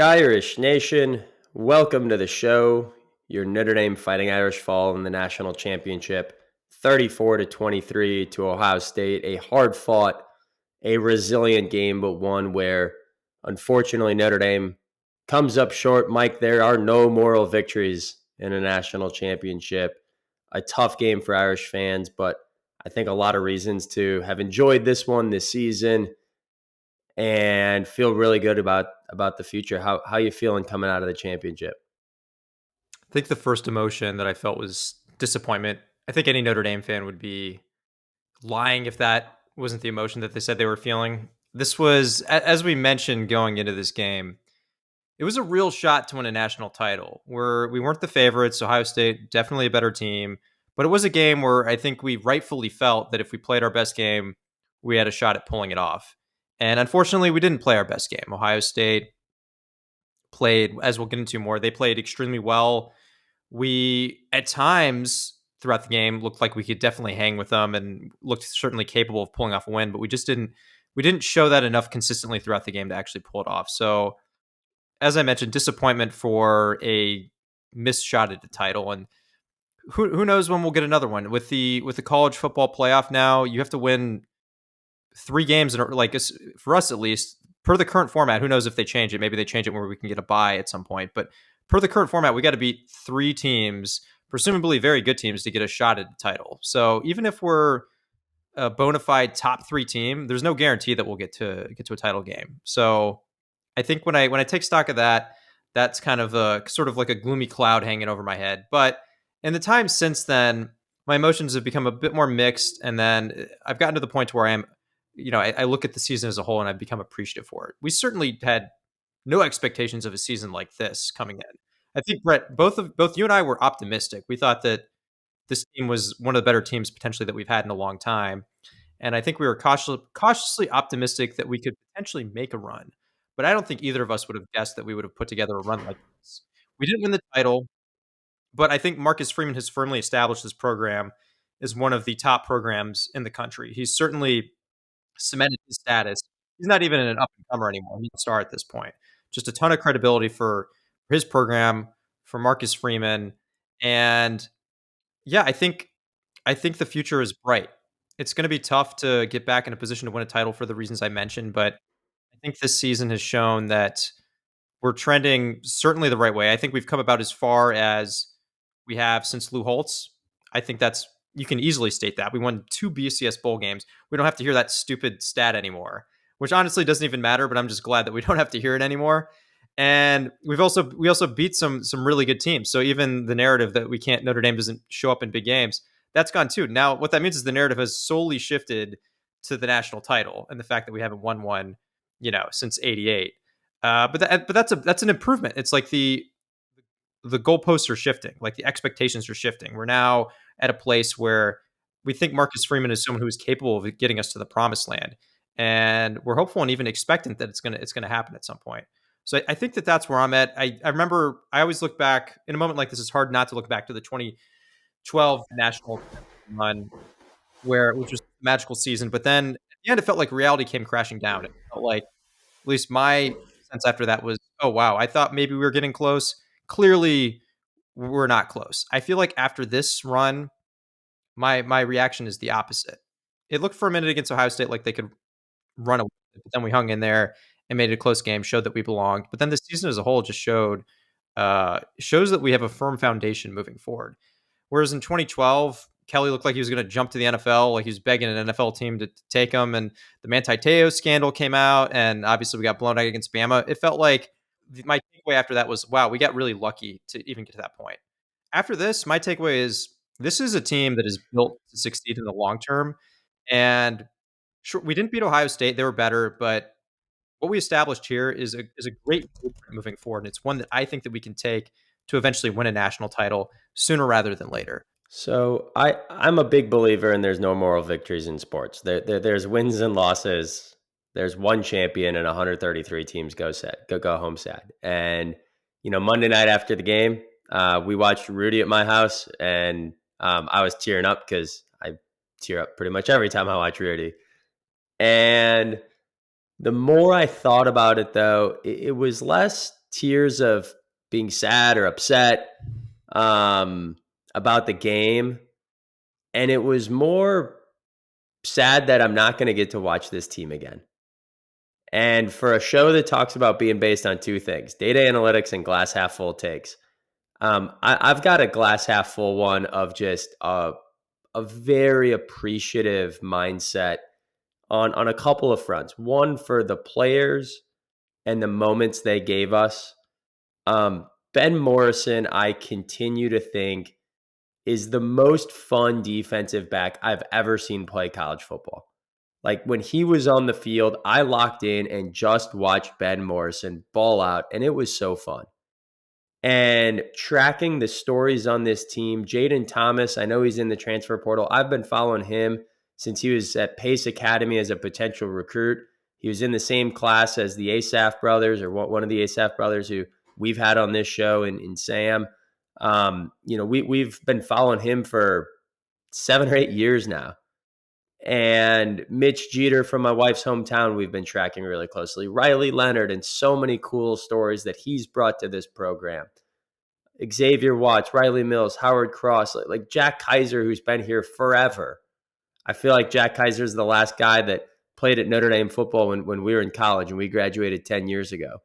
Irish Nation, welcome to the show. Your Notre Dame Fighting Irish fall in the national championship, 34-23 to Ohio State. A hard fought, a resilient game, but one where unfortunately Notre Dame comes up short. Mike, there are no moral victories in a national championship. A tough game for Irish fans, but I think a lot of reasons to have enjoyed this one this season and feel really good about the future. How you feeling coming out of the championship? I think the first emotion that I felt was disappointment. I think any Notre Dame fan would be lying if that wasn't the emotion that they said they were feeling. This was, as we mentioned going into this game, it was a real shot to win a national title. We weren't the favorites. Ohio State, definitely a better team. But it was a game where I think we rightfully felt that if we played our best game, we had a shot at pulling it off. And unfortunately, we didn't play our best game. Ohio State played, as we'll get into more, they played extremely well. We, at times throughout the game, looked like we could definitely hang with them and looked certainly capable of pulling off a win, but we didn't show that enough consistently throughout the game to actually pull it off. So, as I mentioned, disappointment for a missed shot at the title. And who knows when we'll get another one. With the college football playoff now, you have to win 3 games, and like for us at least, per the current format. Who knows if they change it? Maybe they change it where we can get a bye at some point. But per the current format, we got to beat 3 teams, presumably very good teams, to get a shot at the title. So even if we're a bona fide top 3 team, there's no guarantee that we'll get to a title game. So I think when I take stock of that, that's kind of a sort of like a gloomy cloud hanging over my head. But in the time since then, my emotions have become a bit more mixed, and then I've gotten to the point where I look at the season as a whole and I've become appreciative for it. We certainly had no expectations of a season like this coming in. I think Brett, both you and I were optimistic. We thought that this team was one of the better teams potentially that we've had in a long time, and I think we were cautiously optimistic that we could potentially make a run. But I don't think either of us would have guessed that we would have put together a run like this. We didn't win the title, but I think Marcus Freeman has firmly established this program as one of the top programs in the country. He's certainly cemented his status. He's not even an up and comer anymore. He's a star at this point. Just a ton of credibility for his program, for Marcus Freeman, and yeah, I think the future is bright. It's going to be tough to get back in a position to win a title for the reasons I mentioned, but I think this season has shown that we're trending certainly the right way. I think we've come about as far as we have since Lou Holtz. I think that's you can easily state that. We won 2 BCS bowl games. We don't have to hear that stupid stat anymore, which honestly doesn't even matter, but I'm just glad that we don't have to hear it anymore. And we also beat some really good teams. So even the narrative that we can't Notre Dame doesn't show up in big games, that's gone too. Now what that means is the narrative has solely shifted to the national title and the fact that we haven't won one, since '88. But that's an improvement. It's like the goalposts are shifting, like the expectations are shifting. We're now at a place where we think Marcus Freeman is someone who is capable of getting us to the promised land, and we're hopeful and even expectant that it's gonna happen at some point. So I think that that's where I'm at. I remember I always look back in a moment like this. It's hard not to look back to the 2012 national run which was a magical season, but then at the end it felt like reality came crashing down. It felt like at least my sense after that was, oh wow, I thought maybe we were getting close. Clearly, we're not close. I feel like after this run, my reaction is the opposite. It looked for a minute against Ohio State like they could run away, but then we hung in there and made it a close game, showed that we belonged. But then the season as a whole just shows that we have a firm foundation moving forward. Whereas in 2012, Kelly looked like he was going to jump to the NFL, like he was begging an NFL team to take him, and the Manti Te'o scandal came out, and obviously we got blown out against Bama. It felt like my takeaway after that was, wow, we got really lucky to even get to that point. After this, my takeaway is this is a team that is built to succeed in the long term, and sure, we didn't beat Ohio State; they were better, but what we established here is a great blueprint moving forward, and it's one that I think that we can take to eventually win a national title sooner rather than later. So I'm a big believer in there's no moral victories in sports. There's wins and losses. There's one champion and 133 teams go home sad. And Monday night after the game, we watched Rudy at my house, and I was tearing up because I tear up pretty much every time I watch Rudy. And the more I thought about it, though, it was less tears of being sad or upset um, about the game. And it was more sad that I'm not going to get to watch this team again. And for a show that talks about being based on two things, data analytics and glass half full takes, I've got a glass half full one of just a very appreciative mindset on a couple of fronts. One, for the players and the moments they gave us. Ben Morrison, I continue to think, is the most fun defensive back I've ever seen play college football. Like when he was on the field, I locked in and just watched Ben Morrison ball out, and it was so fun. And tracking the stories on this team, Jaden Thomas, I know he's in the transfer portal. I've been following him since he was at Pace Academy as a potential recruit. He was in the same class as the Asaf brothers, or one of the Asaf brothers who we've had on this show in Sam. We've been following him for 7 or 8 years now. And Mitch Jeter from my wife's hometown, we've been tracking really closely. Riley Leonard, and so many cool stories that he's brought to this program. Xavier Watts, Riley Mills, Howard Cross, like Jack Kaiser, who's been here forever. I feel like Jack Kaiser is the last guy that played at Notre Dame football when we were in college and we graduated 10 years ago.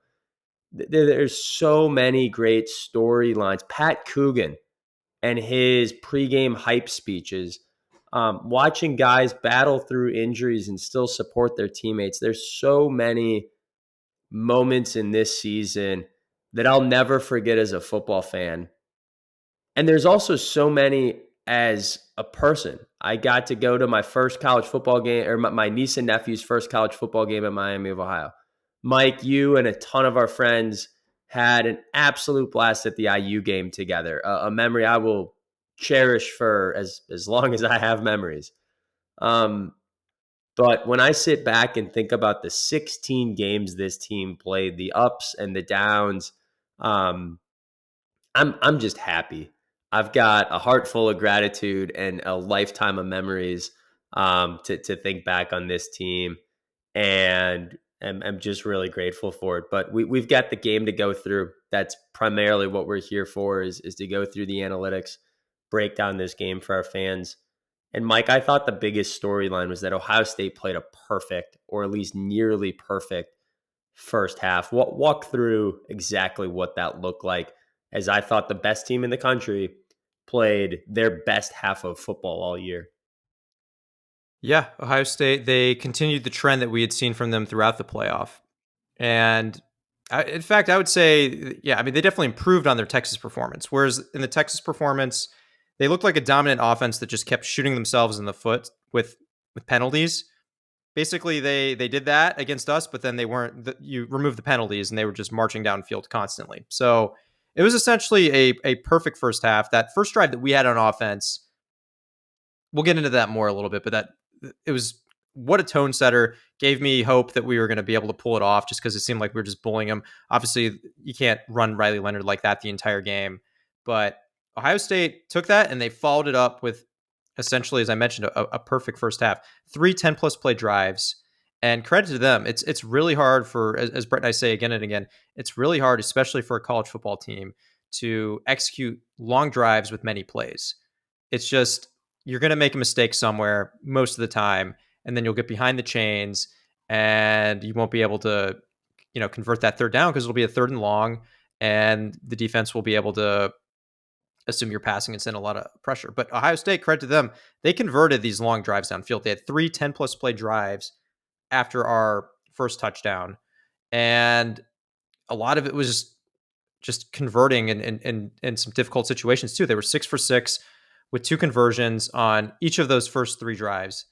There's so many great storylines. Pat Coogan and his pregame hype speeches, watching guys battle through injuries and still support their teammates. There's so many moments in this season that I'll never forget as a football fan. And there's also so many as a person. I got to go to my first college football game, or my niece and nephew's first college football game at Miami of Ohio. Mike, you and a ton of our friends had an absolute blast at the IU game together, a memory I will cherish for as long as I have memories. But when I sit back and think about the 16 games this team played, the ups and the downs, um, I'm just happy. I've got a heart full of gratitude and a lifetime of memories to think back on this team, and I'm just really grateful for it. But we've got the game to go through. That's primarily what we're here for, is to go through the analytics, break down this game for our fans. And Mike, I thought the biggest storyline was that Ohio State played a perfect, or at least nearly perfect, first half. Walk through exactly what that looked like, as I thought the best team in the country played their best half of football all year. Yeah, Ohio State, they continued the trend that we had seen from them throughout the playoff. And in fact, I would say, yeah, I mean, they definitely improved on their Texas performance. Whereas in the Texas performance, they looked like a dominant offense that just kept shooting themselves in the foot with penalties. Basically, they did that against us, but then they weren't. You removed the penalties, and they were just marching downfield constantly. So it was essentially a perfect first half. That first drive that we had on offense, we'll get into that more a little bit, but that it was what a tone setter. Gave me hope that we were going to be able to pull it off, just because it seemed like we were just bullying them. Obviously, you can't run Riley Leonard like that the entire game, but Ohio State took that and they followed it up with, essentially, as I mentioned, a perfect first half. 3 10-plus play drives, and credit to them. It's really hard for, as Brett and I say again and again, it's really hard, especially for a college football team, to execute long drives with many plays. It's just, you're going to make a mistake somewhere most of the time, and then you'll get behind the chains and you won't be able to, convert that third down, because it'll be a third and long, and the defense will be able to assume you're passing and send a lot of pressure. But Ohio State, credit to them, they converted these long drives downfield. They had 3 10-plus play drives after our first touchdown, and a lot of it was just converting in some difficult situations too. They were 6 for 6 with 2 conversions on each of those first 3 drives,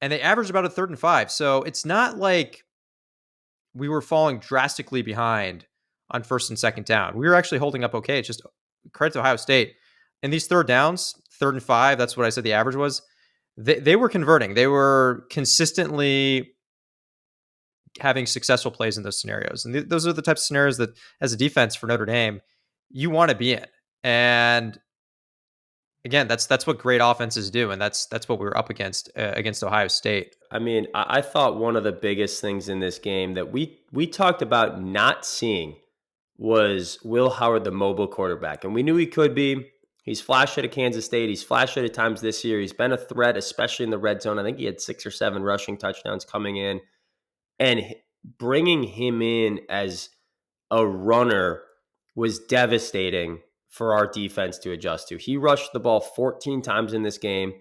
and they averaged about a 3rd and 5. So it's not like we were falling drastically behind on first and second down. We were actually holding up okay. It's just credit to Ohio State. And these third downs, 3rd and 5, that's what I said the average was. They were converting. They were consistently having successful plays in those scenarios. And those are the types of scenarios that, as a defense for Notre Dame, you want to be in. And again, that's what great offenses do, and that's what we were up against Ohio State. I mean, I thought one of the biggest things in this game that we talked about not seeing was Will Howard, the mobile quarterback. And we knew he could be. He's flashed at Kansas State. He's flashed at times this year. He's been a threat, especially in the red zone. I think he had 6 or 7 rushing touchdowns coming in. And bringing him in as a runner was devastating for our defense to adjust to. He rushed the ball 14 times in this game,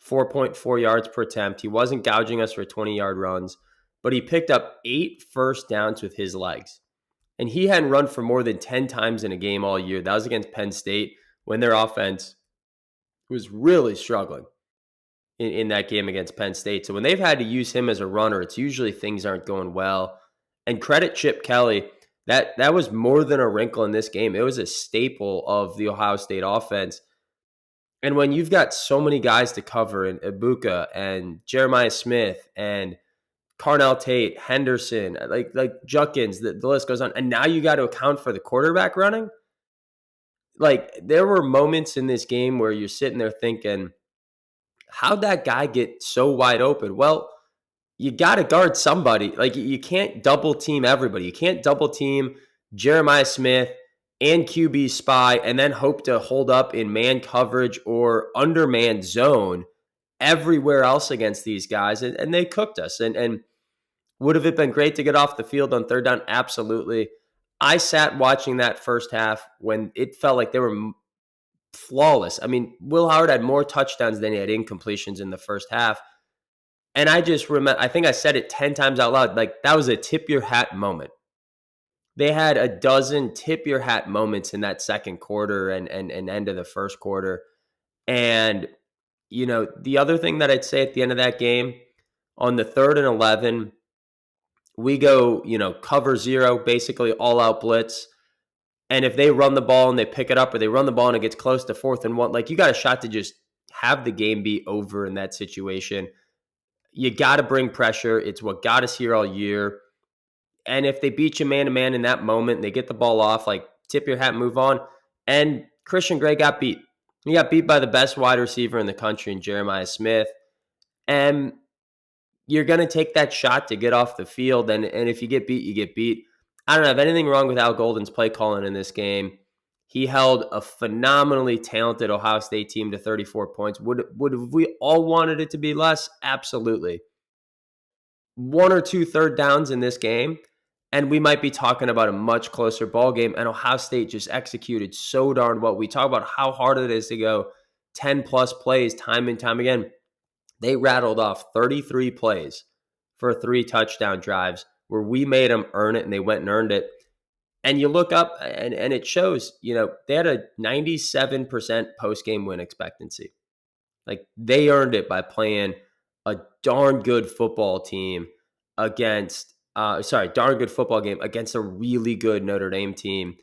4.4 yards per attempt. He wasn't gouging us for 20-yard runs, but he picked up 8 first downs with his legs. And he hadn't run for more than 10 times in a game all year. That was against Penn State when their offense was really struggling in that game against Penn State. So when they've had to use him as a runner, it's usually things aren't going well. And credit Chip Kelly, that was more than a wrinkle in this game. It was a staple of the Ohio State offense. And when you've got so many guys to cover in Ibuka and Jeremiah Smith and Carnell Tate, Henderson, like Juckins, the list goes on. And now you got to account for the quarterback running. Like there were moments in this game where you're sitting there thinking, how'd that guy get so wide open? Well, you got to guard somebody. Like you can't double team everybody. You can't double team Jeremiah Smith and QB spy and then hope to hold up in man coverage or undermanned zone everywhere else against these guys. And they cooked us. And would have it been great to get off the field on third down? Absolutely. I sat watching that first half when it felt like they were flawless. I mean, Will Howard had more touchdowns than he had incompletions in the first half. And I just remember, I think I said it 10 times out loud, like that was a tip your hat moment. They had a dozen tip your hat moments in that second quarter and end of the first quarter. And, the other thing that I'd say at the end of that game, on the 3rd and 11, we go, cover zero, basically all out blitz. And if they run the ball and they pick it up, or they run the ball and it gets close to 4th and 1, like you got a shot to just have the game be over in that situation. You got to bring pressure. It's what got us here all year. And if they beat you man to man in that moment and they get the ball off, like tip your hat, move on. And Christian Gray got beat. He got beat by the best wide receiver in the country in Jeremiah Smith. And you're going to take that shot to get off the field. And if you get beat, you get beat. I don't have anything wrong with Al Golden's play calling in this game. He held a phenomenally talented Ohio State team to 34 points. Would we all wanted it to be less? Absolutely. 1 or 2 third downs in this game, and we might be talking about a much closer ball game. And Ohio State just executed so darn well. We talk about how hard it is to go 10 plus plays time and time again. They rattled off 33 plays for 3 touchdown drives where we made them earn it, and they went and earned it. And you look up, and it shows, they had a 97% post-game win expectancy. Like, they earned it by playing a darn good football team darn good football game against a really good Notre Dame team.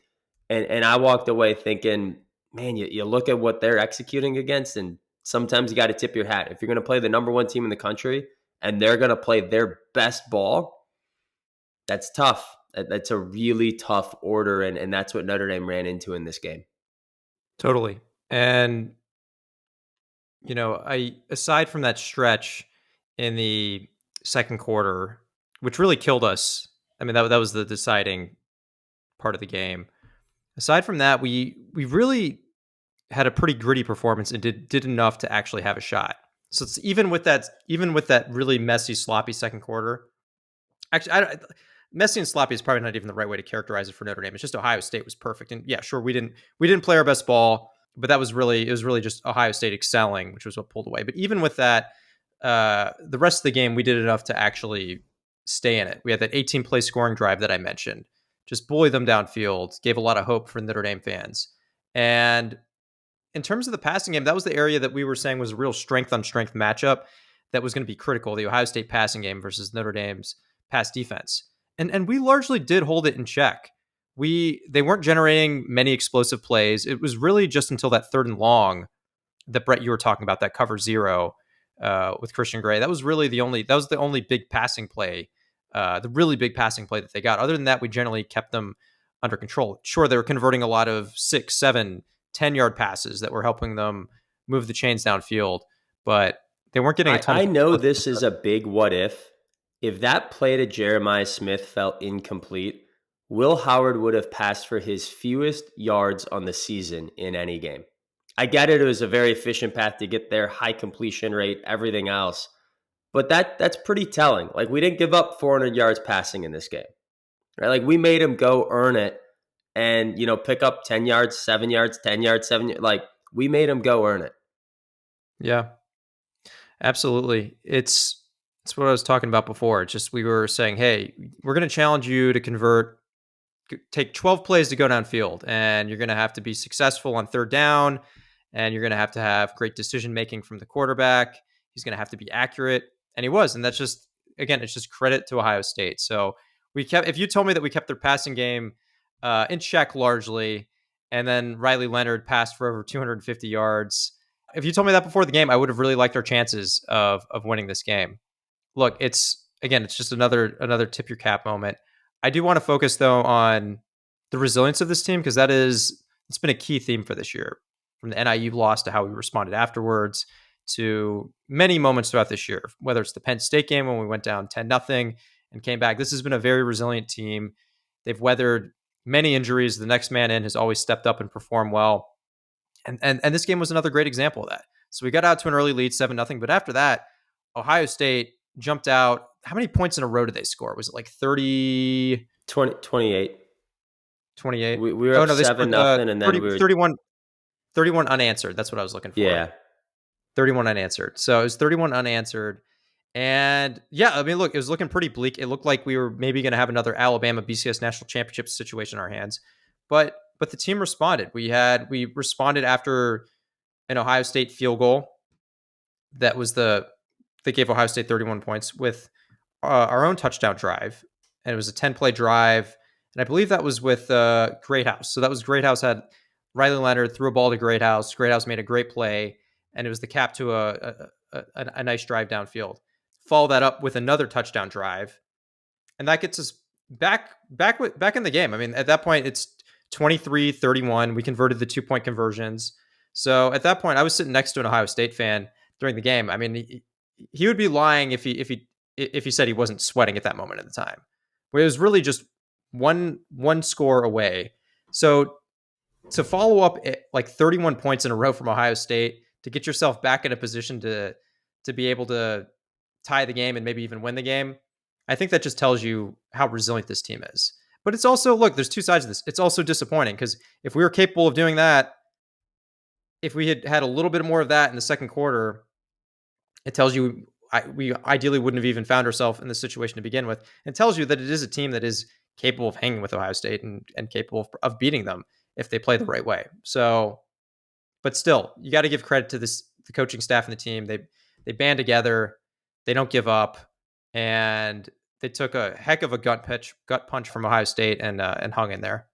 And I walked away thinking, man, you look at what they're executing against, and sometimes you got to tip your hat. If you're going to play the number 1 team in the country and they're going to play their best ball, that's tough. That's a really tough order, and that's what Notre Dame ran into in this game. Totally. And, aside from that stretch in the second quarter, which really killed us, I mean, that was the deciding part of the game. Aside from that, we really had a pretty gritty performance and did enough to actually have a shot. So it's even with that really messy, sloppy second quarter. Actually, messy and sloppy is probably not even the right way to characterize it for Notre Dame. It's just Ohio State was perfect, and yeah, sure, we didn't play our best ball, but it was really just Ohio State excelling, which was what pulled away. But even with that, the rest of the game, we did enough to actually stay in it. We had that 18-play scoring drive that I mentioned, just bully them downfield, gave a lot of hope for Notre Dame fans. And in terms of the passing game, that was the area that we were saying was a real strength on strength matchup that was going to be critical, the Ohio State passing game versus Notre Dame's pass defense. And we largely did hold it in check. They weren't generating many explosive plays. It was really just until that 3rd and long that, Brett, you were talking about, that cover zero with Christian Gray. That was the only big passing play, the really big passing play that they got. Other than that, we generally kept them under control. Sure, they were converting a lot of 6, 7, 10-yard passes that were helping them move the chains downfield, but they weren't getting a ton. I know this is a big what if. If that play to Jeremiah Smith felt incomplete, Will Howard would have passed for his fewest yards on the season in any game. I get it. It was a very efficient path to get there, high completion rate, everything else. But that's pretty telling. Like, we didn't give up 400 yards passing in this game, right? Like, we made him go earn it and, pick up 10 yards, 7 yards, 10 yards, 7 yards. Like, we made him go earn it. Yeah, absolutely. It's what I was talking about before. It's just we were saying, hey, we're going to challenge you to take 12 plays to go downfield, and you're going to have to be successful on third down, and you're going to have great decision making from the quarterback. He's going to have to be accurate, and he was. And that's just, again, it's just credit to Ohio State. So if you told me that we kept their passing game in check largely, and then Riley Leonard passed for over 250 yards, if you told me that before the game, I would have really liked our chances of winning this game. Look, it's just another tip your cap moment. I do want to focus though on the resilience of this team, because it's been a key theme for this year, from the NIU loss to how we responded afterwards to many moments throughout this year, whether it's the Penn State game when we went down 10-0 and came back. This has been a very resilient team. They've weathered many injuries. The next man in has always stepped up and performed well. And this game was another great example of that. So we got out to an early lead, 7-0, but after that, Ohio State jumped out. How many points in a row did they score? Was it like 30? 28. 28? We were up 7-0, and then 30, we were 31 unanswered. That's what I was looking for. Yeah. 31 unanswered. So it was 31 unanswered. And yeah, I mean, look, it was looking pretty bleak. It looked like we were maybe going to have another Alabama BCS national championship situation in our hands. But the team responded. We responded after an Ohio State field goal that gave Ohio State 31 points with our own touchdown drive. And it was a 10-play drive. And I believe that was with Greathouse. So that was Greathouse had Riley Leonard threw a ball to Greathouse. Greathouse made a great play. And it was the cap to a nice drive downfield. Follow that up with another touchdown drive. And that gets us back in the game. I mean, at that point, it's 23-31. We converted the 2-point conversions. So at that point, I was sitting next to an Ohio State fan during the game. I mean, he would be lying if he said he wasn't sweating at that moment at the time. Where it was really just one score away. So to follow up like 31 points in a row from Ohio State, to get yourself back in a position to be able to tie the game and maybe even win the game, I think that just tells you how resilient this team is. But it's also, look, there's two sides of this. It's also disappointing, because if we were capable of doing that, if we had a little bit more of that in the second quarter, it tells you we ideally wouldn't have even found ourselves in this situation to begin with. It tells you that it is a team that is capable of hanging with Ohio State and capable of beating them if they play the right way. So, but still, you got to give credit to the coaching staff and the team. They band together, they don't give up, and they took a heck of a gut punch from Ohio State and hung in there.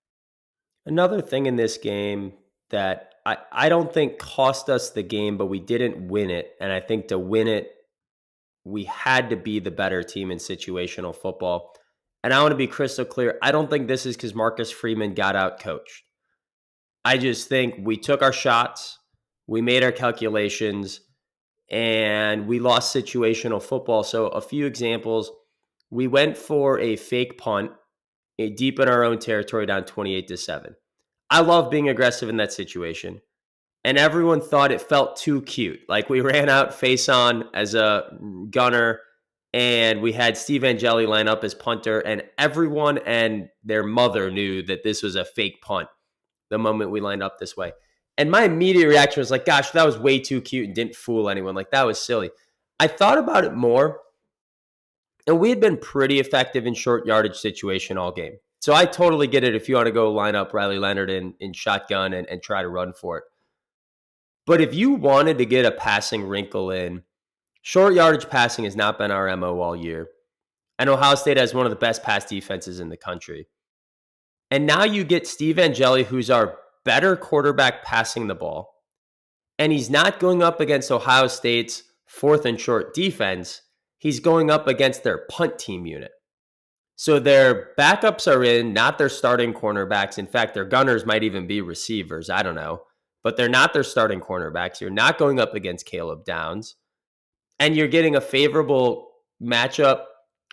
Another thing in this game that I don't think cost us the game, but we didn't win it. And I think to win it, we had to be the better team in situational football. And I want to be crystal clear. I don't think this is because Marcus Freeman got out coached. I just think we took our shots, we made our calculations, and we lost situational football. So a few examples. We went for a fake punt deep in our own territory down 28-7. I love being aggressive in that situation. And everyone thought it felt too cute. Like, we ran out face on as a gunner, and we had Steve Angeli line up as punter, and everyone and their mother knew that this was a fake punt the moment we lined up this way. And my immediate reaction was like, gosh, that was way too cute and didn't fool anyone. Like, that was silly. I thought about it more, and we had been pretty effective in short yardage situation all game. So I totally get it if you want to go line up Riley Leonard in shotgun and try to run for it. But if you wanted to get a passing wrinkle in, short yardage passing has not been our MO all year. And Ohio State has one of the best pass defenses in the country. And now you get Steve Angeli, who's our better quarterback passing the ball. And he's not going up against Ohio State's fourth and short defense. He's going up against their punt team unit. So their backups are in, not their starting cornerbacks. In fact, their gunners might even be receivers. I don't know. But they're not their starting cornerbacks. You're not going up against Caleb Downs. And you're getting a favorable matchup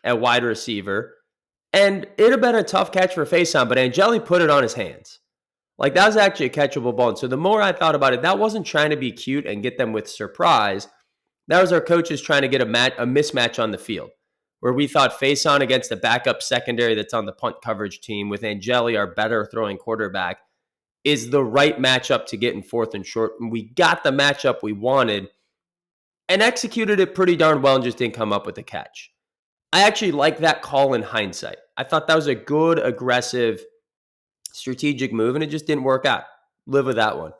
at wide receiver. And it would have been a tough catch for Faison, but Angeli put it on his hands. Like, that was actually a catchable ball. And so the more I thought about it, that wasn't trying to be cute and get them with surprise. That was our coaches trying to get a mismatch on the field, where we thought Faison against the backup secondary that's on the punt coverage team with Angeli, our better throwing quarterback, is the right matchup to get in fourth and short. And we got the matchup we wanted and executed it pretty darn well and just didn't come up with a catch. I actually like that call in hindsight. I thought that was a good, aggressive, strategic move, and it just didn't work out. Live with that one.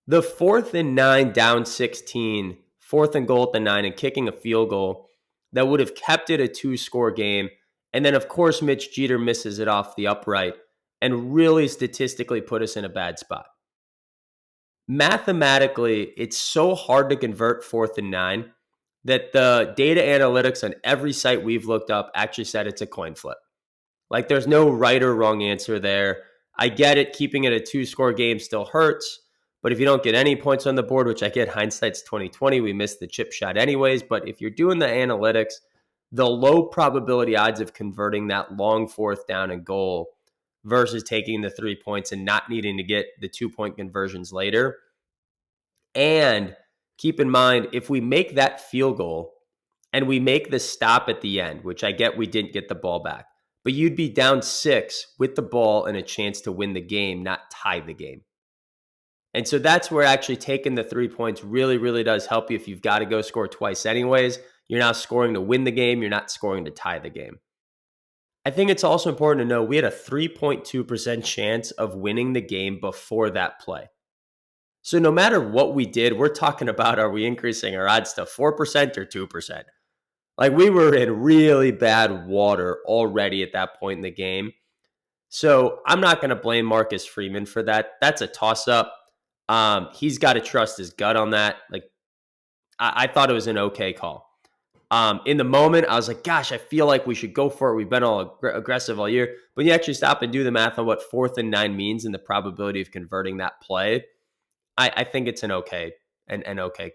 The 4th and 9, down 16, fourth and goal at the 9, and kicking a field goal that would have kept it a 2-score game. And then, of course, Mitch Jeter misses it off the upright and really statistically put us in a bad spot. Mathematically, it's so hard to convert 4th and 9 that the data analytics on every site we've looked up actually said it's a coin flip. Like, there's no right or wrong answer there. I get it. Keeping it a 2-score game still hurts. But if you don't get any points on the board, which I get, hindsight's 2020, we missed the chip shot anyways. But if you're doing the analytics, the low probability odds of converting that long 4th down and goal versus taking the 3 points and not needing to get the 2-point conversions later. And keep in mind, if we make that field goal and we make the stop at the end, which I get we didn't get the ball back, but you'd be down 6 with the ball and a chance to win the game, not tie the game. And so that's where actually taking the 3 points really, really does help you. If you've got to go score twice anyways, you're now scoring to win the game. You're not scoring to tie the game. I think it's also important to know we had a 3.2% chance of winning the game before that play. So no matter what we did, we're talking about, are we increasing our odds to 4% or 2%? Like, we were in really bad water already at that point in the game. So I'm not going to blame Marcus Freeman for that. That's a toss-up. He's got to trust his gut on that. Like, I thought it was an okay call. In the moment, I was like, gosh, I feel like we should go for it. We've been all aggressive all year. But you actually stop and do the math on what 4th and 9 means and the probability of converting that play. I think it's an okay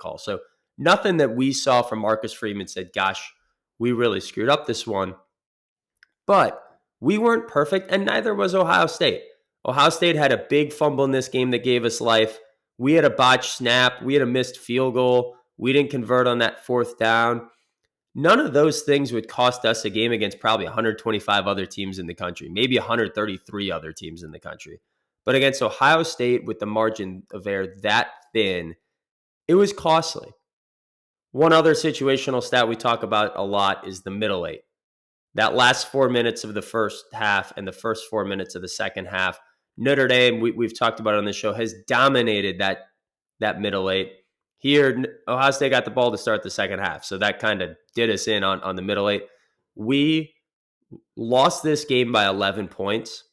call. So nothing that we saw from Marcus Freeman said, gosh, we really screwed up this one. But we weren't perfect, and neither was Ohio State. Ohio State had a big fumble in this game that gave us life. We had a botched snap. We had a missed field goal. We didn't convert on that 4th down. None of those things would cost us a game against probably 125 other teams in the country, maybe 133 other teams in the country. But against Ohio State, with the margin of error that thin, it was costly. One other situational stat we talk about a lot is the middle 8. That last 4 minutes of the first half and the first 4 minutes of the second half, Notre Dame, we've talked about it on this show, has dominated that middle 8. Here, Ohio State got the ball to start the second half, so that kind of did us in on the middle 8. We lost this game by 11 points.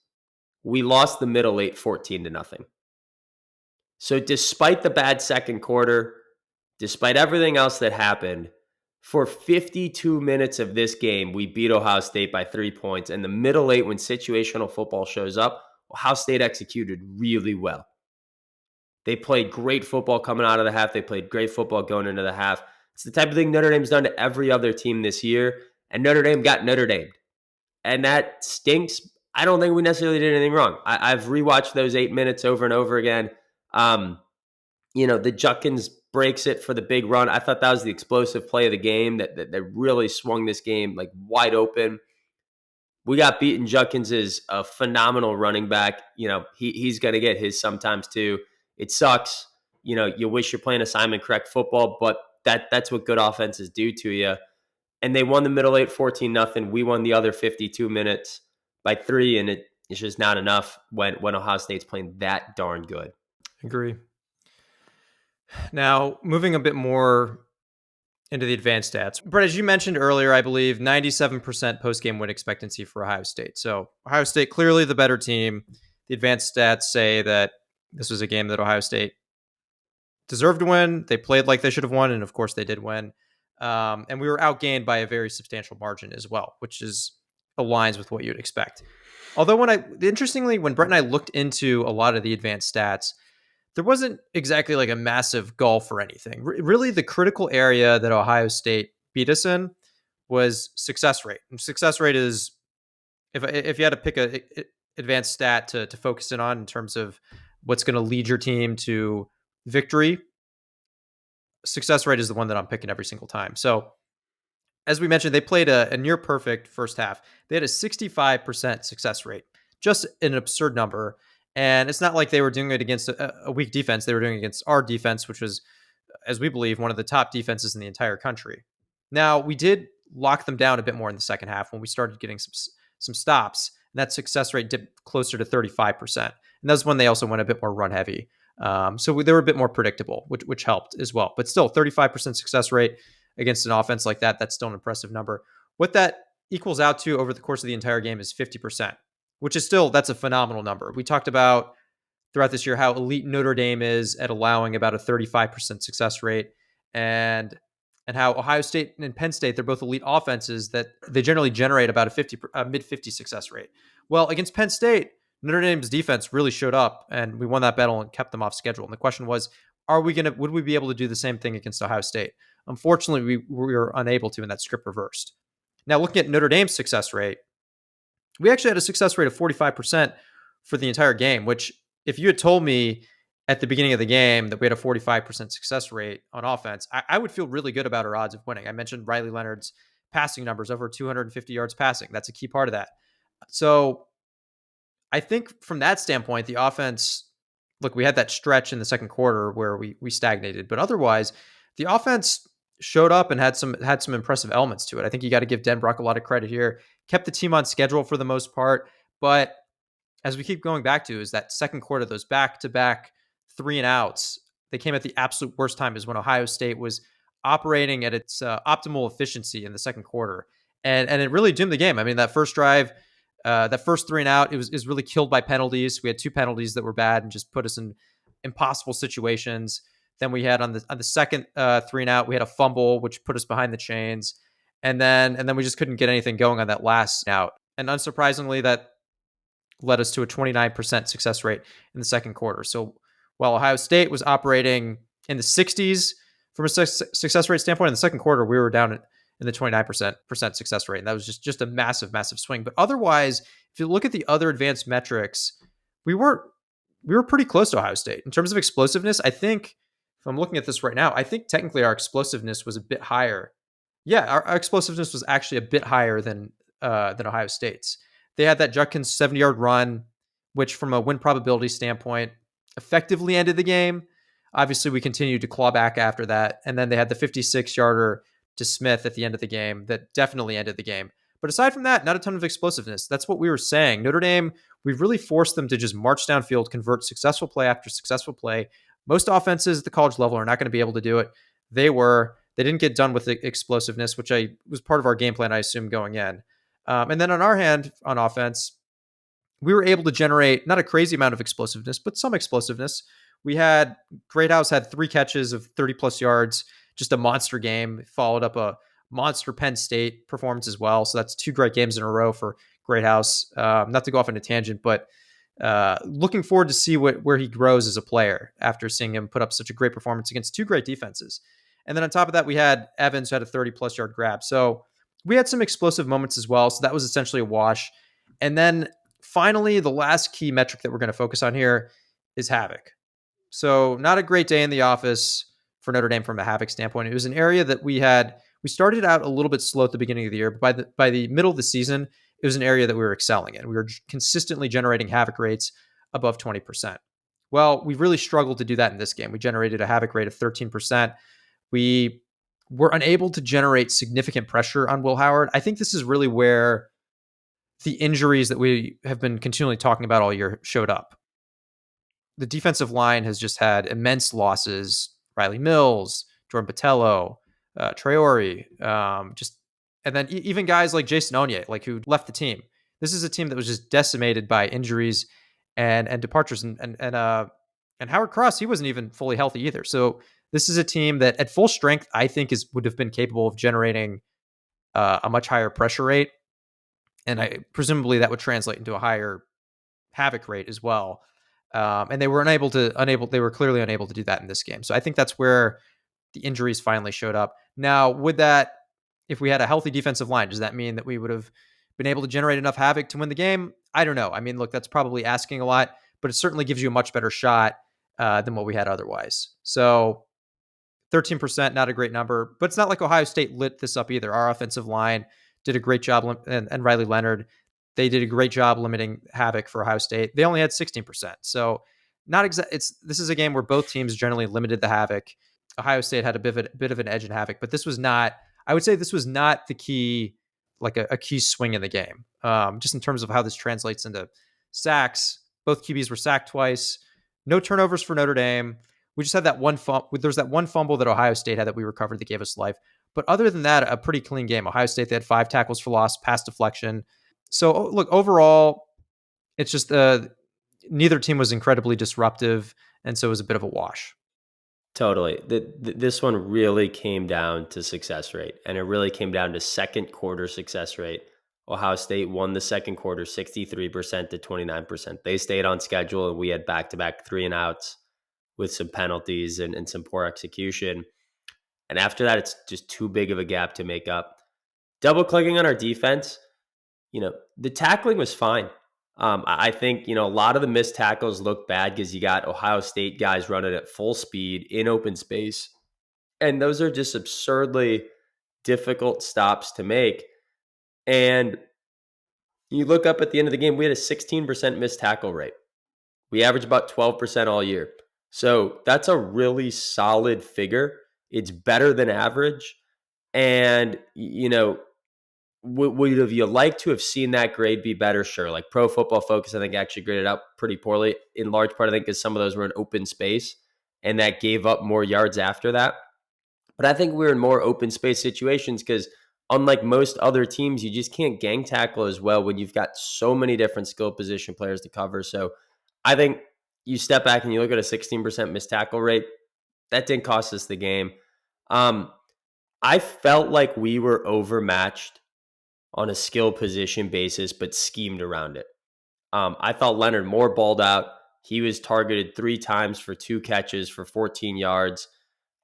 We lost the middle 8 14-0. So despite the bad second quarter, despite everything else that happened, for 52 minutes of this game, we beat Ohio State by 3 points. And the middle 8, when situational football shows up, Ohio State executed really well. They played great football coming out of the half. They played great football going into the half. It's the type of thing Notre Dame's done to every other team this year. And Notre Dame got Notre Dame. And that stinks. I don't think we necessarily did anything wrong. I've rewatched those 8 minutes over and over again. The Judkins breaks it for the big run. I thought that was the explosive play of the game that really swung this game like wide open. We got beaten. Judkins is a phenomenal running back. He's going to get his sometimes too. It sucks. You wish you're playing assignment correct football, but that's what good offenses do to you. And they won the middle 8 14-0. We won the other 52 minutes by 3, and it's just not enough when Ohio State's playing that darn good. Agree. Now, moving a bit more into the advanced stats. Brett, as you mentioned earlier, I believe 97% post-game win expectancy for Ohio State. So Ohio State, clearly the better team. The advanced stats say that this was a game that Ohio State deserved to win. They played like they should have won, and of course they did win. And we were outgained by a very substantial margin as well, which aligns with what you'd expect. Although interestingly, when Brett and I looked into a lot of the advanced stats, there wasn't exactly like a massive gulf or anything. Really, the critical area that Ohio State beat us in was success rate. And success rate is if you had to pick a advanced stat to focus in on in terms of what's going to lead your team to victory, success rate is the one that I'm picking every single time. So as we mentioned, they played a near perfect first half. They had a 65% success rate, just an absurd number. And it's not like they were doing it against a weak defense. They were doing it against our defense, which was, as we believe, one of the top defenses in the entire country. Now, we did lock them down a bit more in the second half when we started getting some stops. And that success rate dipped closer to 35%. And that's when they also went a bit more run heavy. So they were a bit more predictable, which helped as well. But still, 35% success rate against an offense like that, that's still an impressive number. What that equals out to over the course of the entire game is 50%, which is still, that's a phenomenal number. We talked about throughout this year how elite Notre Dame is at allowing about a 35% success rate, and how Ohio State and Penn State, they're both elite offenses that they generally generate about a mid 50 success rate. Well, against Penn State, Notre Dame's defense really showed up, and we won that battle and kept them off schedule. And the question was, would we be able to do the same thing against Ohio State? Unfortunately, we were unable to, and that script reversed. Now, looking at Notre Dame's success rate, we actually had a success rate of 45% for the entire game, which if you had told me at the beginning of the game that we had a 45% success rate on offense, I would feel really good about our odds of winning. I mentioned Riley Leonard's passing numbers, over 250 yards passing. That's a key part of that. So I think from that standpoint, the offense, look, we had that stretch in the second quarter where we stagnated, but otherwise, the offense showed up and had some impressive elements to it. I think you got to give Denbrock a lot of credit here. Kept the team on schedule for the most part, but as we keep going back to, is that second quarter, those back-to-back 3-and-outs, they came at the absolute worst time, is when Ohio State was operating at its optimal efficiency in the second quarter. And it really doomed the game. I mean, that first drive, that first 3-and-out, is really killed by penalties. We had 2 penalties that were bad and just put us in impossible situations. Then we had on the second 3-and-out, we had a fumble, which put us behind the chains. And then we just couldn't get anything going on that last out. And unsurprisingly, that led us to a 29% success rate in the second quarter. So while Ohio State was operating in the 60s from a success rate standpoint, in the second quarter, we were down in the 29% success rate. And that was just a massive, massive swing. But otherwise, if you look at the other advanced metrics, we were pretty close to Ohio State. In terms of explosiveness, I think, if I'm looking at this right now, I think technically our explosiveness was a bit higher. Yeah, our explosiveness was actually a bit higher than Ohio State's. They had that Judkins 70-yard run, which from a win probability standpoint effectively ended the game. Obviously, we continued to claw back after that. And then they had the 56-yarder to Smith at the end of the game that definitely ended the game. But aside from that, not a ton of explosiveness. That's what we were saying. Notre Dame, we've really forced them to just march downfield, convert successful play after successful play. Most offenses at the college level are not going to be able to do it. They didn't get done with the explosiveness, which was part of our game plan, I assume, going in. And then on our hand, on offense, we were able to generate not a crazy amount of explosiveness, but some explosiveness. We had Greathouse had 3 catches of 30 plus yards, just a monster game, followed up a monster Penn State performance as well. So that's 2 great games in a row for Greathouse. Not to go off on a tangent, but looking forward to see where he grows as a player after seeing him put up such a great performance against 2 great defenses. And then on top of that, we had Evans who had a 30 plus yard grab. So we had some explosive moments as well. So that was essentially a wash. And then finally, the last key metric that we're going to focus on here is havoc. So not a great day in the office for Notre Dame from a havoc standpoint. It was an area that we started out a little bit slow at the beginning of the year, but by the middle of the season, it was an area that we were excelling in. We were consistently generating havoc rates above 20%. Well, we really struggled to do that in this game. We generated a havoc rate of 13%. We were unable to generate significant pressure on Will Howard. I think this is really where the injuries that we have been continually talking about all year showed up. The defensive line has just had immense losses. Riley Mills, Jordan Botelho, Traore, and then even guys like Jason Onye, who left the team. This is a team that was just decimated by injuries and departures. And Howard Cross, he wasn't even fully healthy either. So this is a team that at full strength, I think would have been capable of generating a much higher pressure rate. And presumably that would translate into a higher havoc rate as well. And they were they were clearly unable to do that in this game. So I think that's where the injuries finally showed up. Now, if we had a healthy defensive line, does that mean that we would have been able to generate enough havoc to win the game? I don't know. I mean, look, that's probably asking a lot, but it certainly gives you a much better shot than what we had otherwise. So 13%, not a great number, but it's not like Ohio State lit this up either. Our offensive line did a great job, and Riley Leonard, they did a great job limiting havoc for Ohio State. They only had 16%. So not exact. This is a game where both teams generally limited the havoc. Ohio State had a bit of an edge in havoc, but this was not. I would say this was not the key, like a key swing in the game. Just in terms of how this translates into sacks, both QBs were sacked twice. No turnovers for Notre Dame. We just had that one fumble. There's that one fumble that Ohio State had that we recovered that gave us life. But other than that, a pretty clean game. Ohio State, they had 5 tackles for loss, pass deflection. So look, overall, it's just neither team was incredibly disruptive, and so it was a bit of a wash. Totally. This one really came down to success rate, and it really came down to second quarter success rate. Ohio State won the second quarter 63% to 29%. They stayed on schedule, and we had back-to-back 3-and-outs with some penalties and some poor execution. And after that, it's just too big of a gap to make up. Double clicking on our defense, the tackling was fine. I think, a lot of the missed tackles look bad because you got Ohio State guys running at full speed in open space. And those are just absurdly difficult stops to make. And you look up at the end of the game, we had a 16% missed tackle rate. We average about 12% all year. So that's a really solid figure. It's better than average. And, would have you liked to have seen that grade be better? Sure. Like Pro Football Focus, I think actually graded out pretty poorly, in large part, I think, because some of those were in open space and that gave up more yards after that. But I think we're in more open space situations because unlike most other teams, you just can't gang tackle as well when you've got so many different skill position players to cover. So I think you step back and you look at a 16% missed tackle rate. That didn't cost us the game. I felt like we were overmatched on a skill position basis, but schemed around it. I thought Leonard Moore balled out. He was targeted 3 times for 2 catches for 14 yards.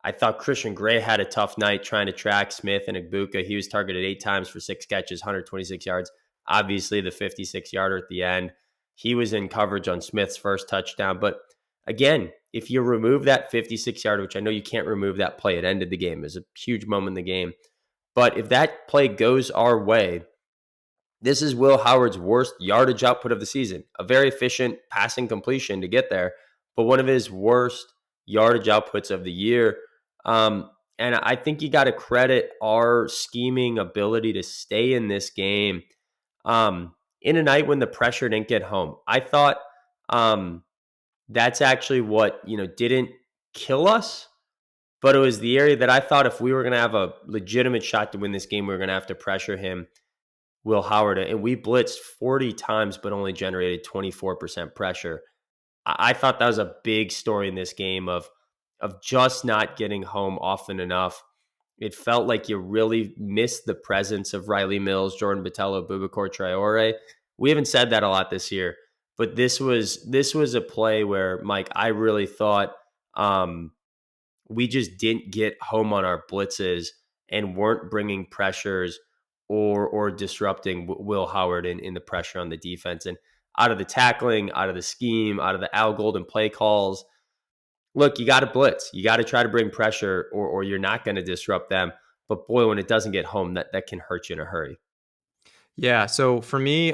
I thought Christian Gray had a tough night trying to track Smith and Igbuka. He was targeted 8 times for 6 catches, 126 yards. Obviously, the 56-yarder at the end. He was in coverage on Smith's first touchdown. But again, if you remove that 56-yarder, which I know you can't remove that play, it ended the game. It was a huge moment in the game. But if that play goes our way, this is Will Howard's worst yardage output of the season. A very efficient passing completion to get there, but one of his worst yardage outputs of the year. And I think you got to credit our scheming ability to stay in this game in a night when the pressure didn't get home. I thought that's actually what, didn't kill us. But it was the area that I thought if we were going to have a legitimate shot to win this game, we were going to have to pressure him, Will Howard. And we blitzed 40 times, but only generated 24% pressure. I thought that was a big story in this game of just not getting home often enough. It felt like you really missed the presence of Riley Mills, Jordan Botelho, Bubakar Traore. We haven't said that a lot this year, but this was a play where, Mike, I really thought we just didn't get home on our blitzes and weren't bringing pressures or disrupting Will Howard in the pressure on the defense. And out of the tackling, out of the scheme, out of the Al Golden play calls, look, you got to blitz. You got to try to bring pressure or you're not going to disrupt them. But boy, when it doesn't get home, that can hurt you in a hurry. Yeah, so for me,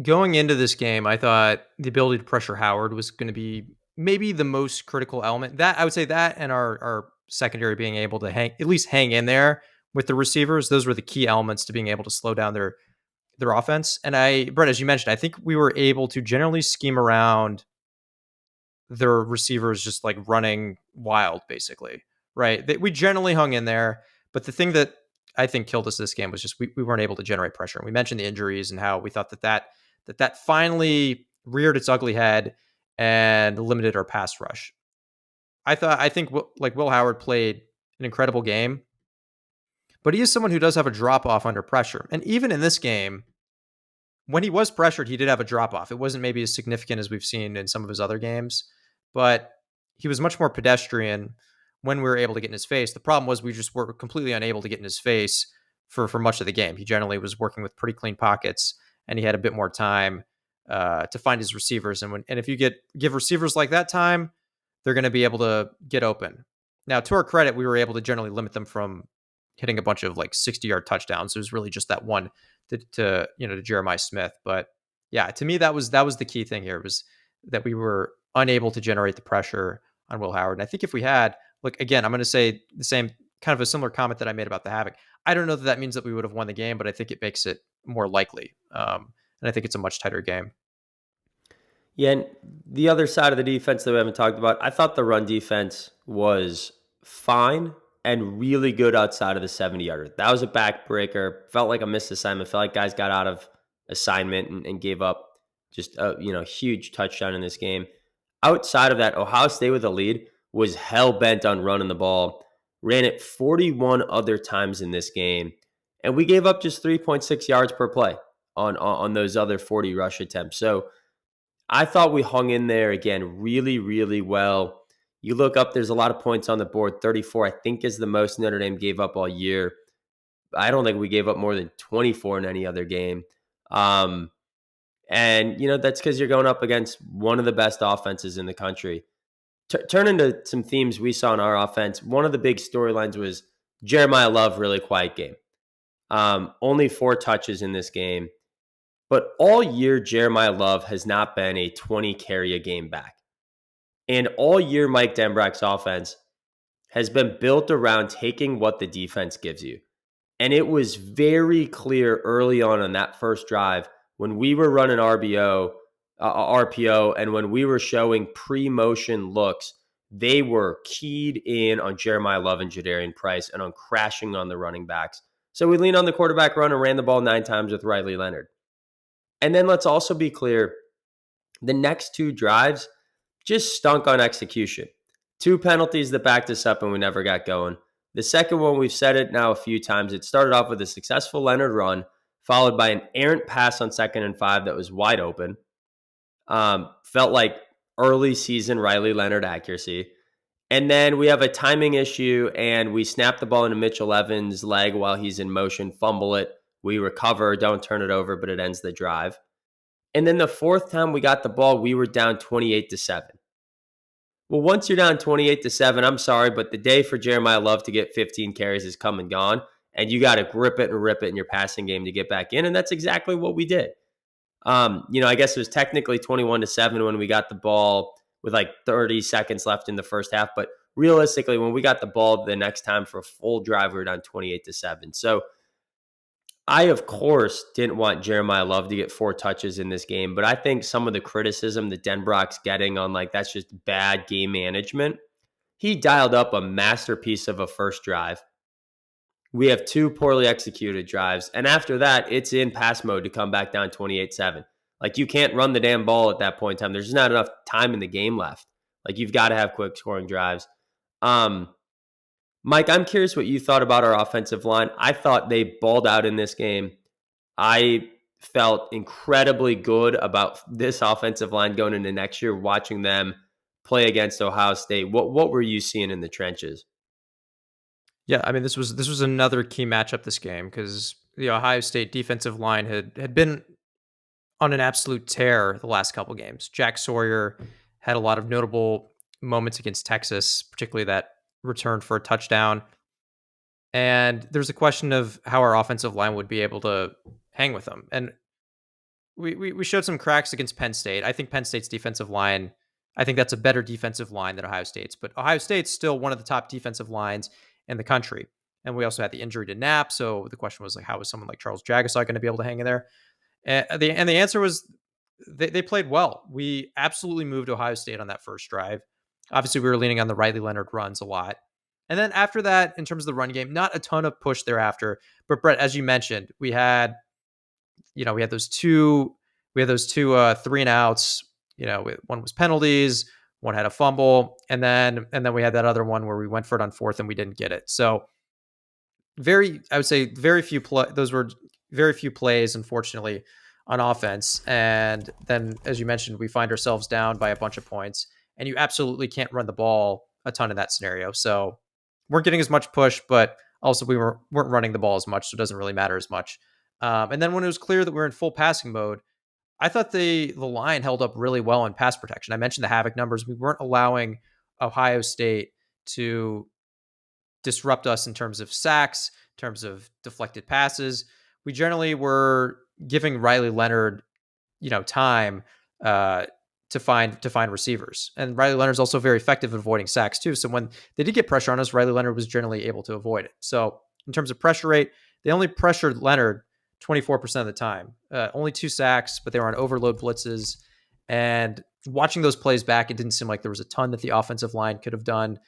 going into this game, I thought the ability to pressure Howard was going to be maybe the most critical element. That I would say that and our secondary being able to at least hang in there with the receivers, those were the key elements to being able to slow down their offense. And Brett, as you mentioned, I think we were able to generally scheme around their receivers just like running wild, basically, right? We generally hung in there, but the thing that I think killed us this game was just we weren't able to generate pressure. And we mentioned the injuries and how we thought that finally reared its ugly head and limited our pass rush. I think like Will Howard played an incredible game, but he is someone who does have a drop off under pressure. And even in this game, when he was pressured, he did have a drop off. It wasn't maybe as significant as we've seen in some of his other games, but he was much more pedestrian when we were able to get in his face. The problem was we just were completely unable to get in his face for much of the game. He generally was working with pretty clean pockets, and he had a bit more time to find his receivers. And if you give receivers like that time, they're going to be able to get open. Now, to our credit, we were able to generally limit them from hitting a bunch of like 60-yard touchdowns. It was really just that one to Jeremiah Smith. But yeah, to me, that was the key thing here, was that we were unable to generate the pressure on Will Howard. And I think if we had, look, again, I'm going to say the same kind of a similar comment that I made about the Havoc. I don't know that means that we would have won the game, but I think it makes it more likely. And I think it's a much tighter game. Yeah, and the other side of the defense that we haven't talked about, I thought the run defense was fine and really good outside of the 70-yarder. That was a backbreaker. Felt like a missed assignment. Felt like guys got out of assignment and gave up just a huge touchdown in this game. Outside of that, Ohio State with a lead was hell bent on running the ball. Ran it 41 other times in this game, and we gave up just 3.6 yards per play on those other 40 rush attempts. So I thought we hung in there again really, really well. You look up, there's a lot of points on the board. 34, I think, is the most Notre Dame gave up all year. I don't think we gave up more than 24 in any other game. And that's because you're going up against one of the best offenses in the country. Turning to some themes we saw in our offense, one of the big storylines was Jeremiah Love, really quiet game. Only 4 touches in this game. But all year, Jeremiah Love has not been a 20 carry a game back. And all year, Mike Denbrock's offense has been built around taking what the defense gives you. And it was very clear early on that first drive when we were running RPO, and when we were showing pre-motion looks, they were keyed in on Jeremiah Love and Jadarian Price and on crashing on the running backs. So we leaned on the quarterback run and ran the ball 9 times with Riley Leonard. And then let's also be clear, the next 2 drives just stunk on execution. 2 penalties that backed us up and we never got going. The second one, we've said it now a few times, it started off with a successful Leonard run, followed by an errant pass on 2nd and 5 that was wide open. Felt like early season Riley Leonard accuracy. And then we have a timing issue, and we snap the ball into Mitchell Evans' leg while he's in motion, fumble it. We recover, don't turn it over, but it ends the drive. And then the 4th time we got the ball, we were down 28-7. Well, once you're down 28-7, I'm sorry, but the day for Jeremiah Love to get 15 carries is come and gone, and you got to grip it and rip it in your passing game to get back in, and that's exactly what we did. I guess it was technically 21-7 when we got the ball with like 30 seconds left in the first half, but realistically, when we got the ball the next time for a full drive, we were down 28-7. So I, of course, didn't want Jeremiah Love to get 4 touches in this game, but I think some of the criticism that Denbrock's getting on that's just bad game management, he dialed up a masterpiece of a first drive. We have 2 poorly executed drives, and after that, it's in pass mode to come back down 28-7. Like, you can't run the damn ball at that point in time. There's just not enough time in the game left. Like, you've got to have quick scoring drives. Mike, I'm curious what you thought about our offensive line. I thought they balled out in this game. I felt incredibly good about this offensive line going into next year, watching them play against Ohio State. What were you seeing in the trenches? Yeah, I mean, this was another key matchup this game, because the Ohio State defensive line had been on an absolute tear the last couple games. Jack Sawyer had a lot of notable moments against Texas, particularly that return for a touchdown. And there's a question of how our offensive line would be able to hang with them. And we showed some cracks against Penn State. I think Penn State's defensive line, I think that's a better defensive line than Ohio State's. But Ohio State's still one of the top defensive lines in the country. And we also had the injury to Knapp. So the question was, like, how was someone like Charles Jagusah going to be able to hang in there? And the answer was they played well. We absolutely moved Ohio State on that first drive. Obviously, we were leaning on the Riley Leonard runs a lot. And then after that, in terms of the run game, not a ton of push thereafter. But Brett, as you mentioned, we had those two 3 and outs. One was penalties, one had a fumble, and then we had that other one where we went for it on 4th and we didn't get it. So I would say very few those were very few plays, unfortunately, on offense. And then, as you mentioned, we find ourselves down by a bunch of points, and you absolutely can't run the ball a ton in that scenario. So we're getting as much push, but Also, we weren't running the ball as much, so it doesn't really matter as much. And then when it was clear that we were in full passing mode, I thought the line held up really well in pass protection. I mentioned the havoc numbers. We weren't allowing Ohio State to disrupt us in terms of sacks, in terms of deflected passes. We generally were giving Riley Leonard, time uh, to find receivers, and Riley Leonard's also very effective at avoiding sacks too. So when they did get pressure on us, Riley Leonard was generally able to avoid it. So in terms of pressure rate, they only pressured Leonard 24% of the time, only 2 sacks, but they were on overload blitzes. And watching those plays back, it didn't seem like there was a ton that the offensive line could have done.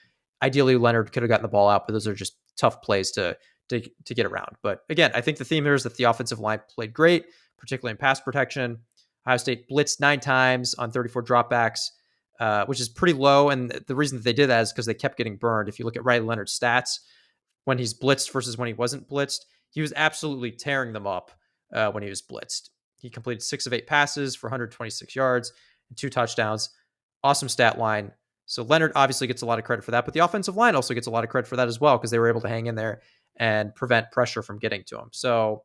Ideally, Leonard could have gotten the ball out, but those are just tough plays to get around. But again, I think the theme here is that the offensive line played great, particularly in pass protection. Ohio State blitzed 9 times on 34 dropbacks, which is pretty low. And the reason that they did that is because they kept getting burned. If you look at Riley Leonard's stats, when he's blitzed versus when he wasn't blitzed, he was absolutely tearing them up when he was blitzed. He completed 6 of 8 passes for 126 yards and 2 touchdowns. Awesome stat line. So Leonard obviously gets a lot of credit for that, but the offensive line also gets a lot of credit for that as well because they were able to hang in there and prevent pressure from getting to him. So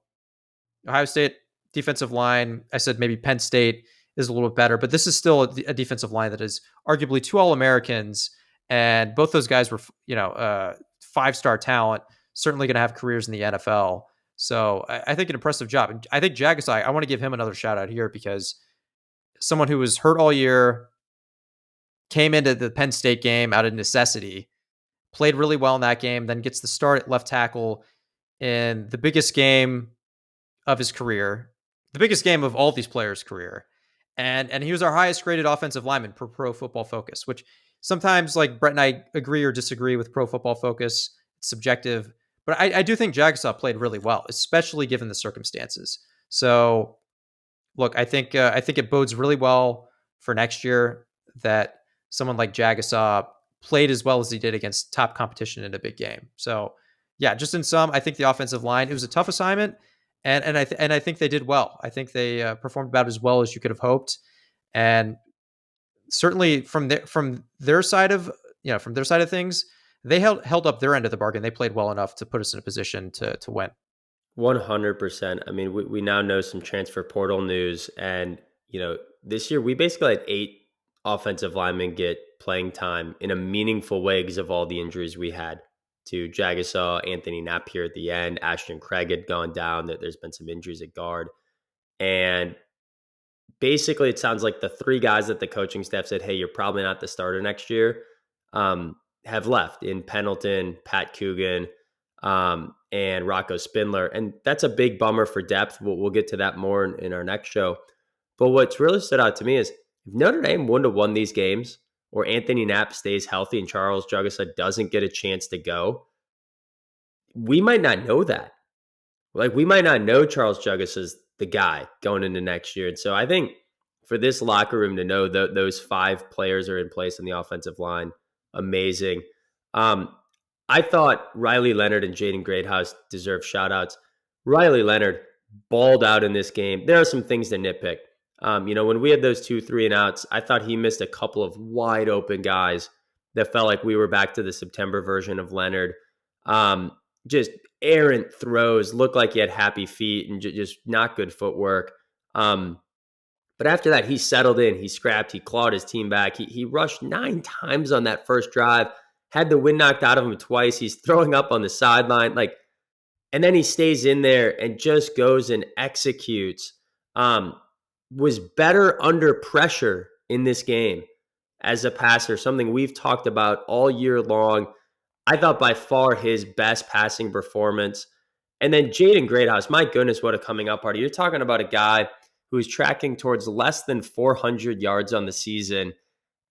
Ohio State defensive line, I said maybe Penn State is a little bit better, but this is still a defensive line that is arguably 2 All-Americans, and both those guys were, 5-star talent, certainly going to have careers in the NFL. So I think an impressive job. And I think Jagasai, I want to give him another shout out here because someone who was hurt all year, came into the Penn State game out of necessity, played really well in that game, then gets the start at left tackle in the biggest game of his career, the biggest game of all these players' career. And he was our highest graded offensive lineman per Pro Football Focus, which sometimes like Brett and I agree or disagree with Pro Football Focus. It's subjective. But I do think Jagasaw played really well, especially given the circumstances. So look, I think it bodes really well for next year that someone like Jagasaw played as well as he did against top competition in a big game. So yeah, just in sum, I think the offensive line, it was a tough assignment, and I think they did well. I think they performed about as well as you could have hoped, and certainly from their side of things, they held up their end of the bargain. They played well enough to put us in a position to win. 100%. I mean, we now know some transfer portal news, and this year we basically had 8 offensive linemen get playing time in a meaningful way because of all the injuries we had to Jagasaw, Anthony Napier at the end. Ashton Craig had gone down. There's been some injuries at guard, and basically it sounds like the 3 guys that the coaching staff said, "Hey, you're probably not the starter next year," have left in Pendleton, Pat Coogan, and Rocco Spindler. And that's a big bummer for depth. We'll get to that more in our next show. But what's really stood out to me is if Notre Dame wouldn't have won these games, or Anthony Knapp stays healthy and Charles Jugasa doesn't get a chance to go, we might not know that. Like, we might not know Charles Jugasa is the guy going into next year. And so I think for this locker room to know that those 5 players are in place in the offensive line, amazing. I thought Riley Leonard and Jaden Greathouse deserve shout-outs. Riley Leonard balled out in this game. There are some things to nitpick. When we had those 2 3-and-outs, I thought he missed a couple of wide open guys that felt like we were back to the September version of Leonard. Just errant throws, looked like he had happy feet and just not good footwork. But after that, he settled in, he scrapped, he clawed his team back. He rushed 9 times on that first drive, had the wind knocked out of him twice. He's throwing up on the sideline. And then he stays in there and just goes and executes. Was better under pressure in this game as a passer, something we've talked about all year long. I thought by far his best passing performance. And then Jaden Greathouse, my goodness, what a coming up party. You're talking about a guy who's tracking towards less than 400 yards on the season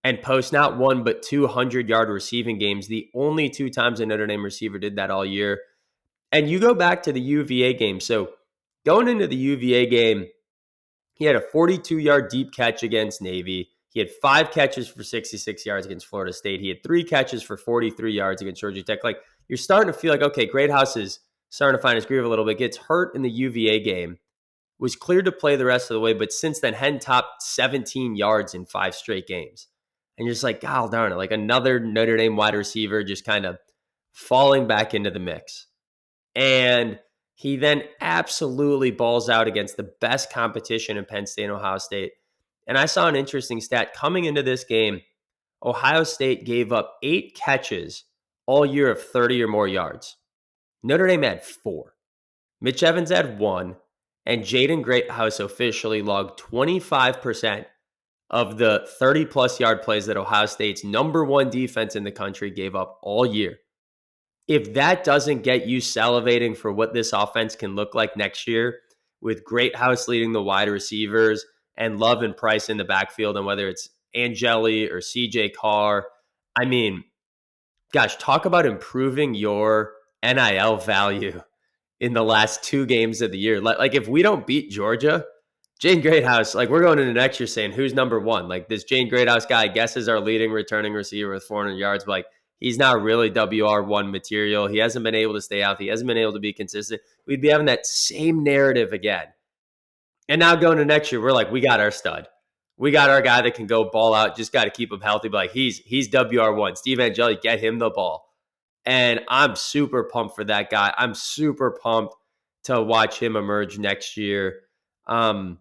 and posts not 1 but 200-yard receiving games. The only 2 times a Notre Dame receiver did that all year. And you go back to the UVA game. So going into the UVA game, he had a 42-yard deep catch against Navy. He had 5 catches for 66 yards against Florida State. He had 3 catches for 43 yards against Georgia Tech. Like, you're starting to feel like, okay, Greathouse is starting to find his groove a little bit. Gets hurt in the UVA game. Was cleared to play the rest of the way, but since then hadn't topped 17 yards in 5 straight games. And you're just like, God darn it, like another Notre Dame wide receiver just kind of falling back into the mix. And he then absolutely balls out against the best competition in Penn State and Ohio State. And I saw an interesting stat coming into this game. Ohio State gave up 8 catches all year of 30 or more yards. Notre Dame had 4. Mitch Evans had 1. And Jaden Greathouse officially logged 25% of the 30-plus yard plays that Ohio State's number 1 defense in the country gave up all year. If that doesn't get you salivating for what this offense can look like next year, with Greathouse leading the wide receivers and Love and Price in the backfield, and whether it's Angeli or CJ Carr, I mean, gosh, talk about improving your NIL value in the last 2 games of the year. Like if we don't beat Georgia, Jane Greathouse, like we're going into next year saying who's number 1. Like this Jane Greathouse guy, I guess, is our leading returning receiver with 400 yards, but like he's not really WR1 material. He hasn't been able to stay healthy. He hasn't been able to be consistent. We'd be having that same narrative again. And now going to next year, we're like, we got our stud. We got our guy that can go ball out. Just got to keep him healthy. But like he's WR1. Steve Angeli, get him the ball. And I'm super pumped for that guy. I'm super pumped to watch him emerge next year. And